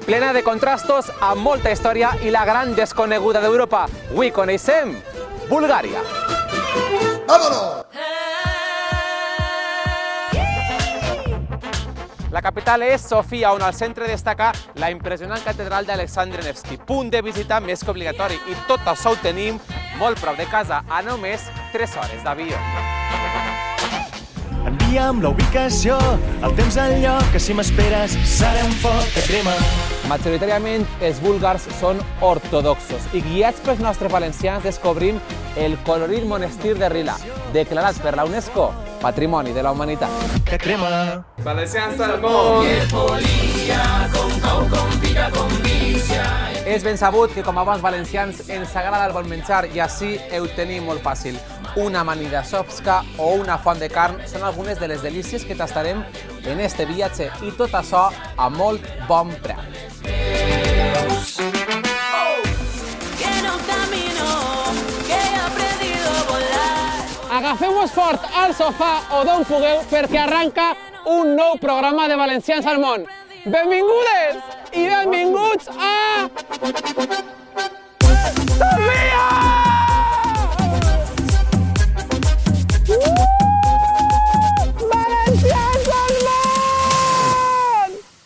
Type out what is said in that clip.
plena de contrastos, amb molta història i la gran desconeguda d'Europa. Avui coneixem Bulgària. ¡Vámonos! La capital és Sofia, on al centre destaca la impressionant catedral d'Alexandre Nevsky, punt de visita més que obligatori, i tot això ho tenim molt prop de casa, a només 3 hores d'avió. Envia'm la ubicació, el temps al lloc, que si m'esperes serà un foc que crema. Majoritàriament els búlgars són ortodoxos i guiats pels nostres valencians descobrim el colorit monestir de Rila, declarat per la UNESCO Patrimoni de la Humanitat. Que crema. Valencians al món! És ben sabut que com a bons valencians ens agrada el bon menjar i així ho tenim molt fàcil. Una amanida sopska o una font de carn són algunes de les delícies que tastarem en este viatge i tot això a molt bon preu. Agafeu-vos fort al sofà o d'on pugueu perquè arranca un nou programa de Valencians al món. Benvingudes i benvinguts a...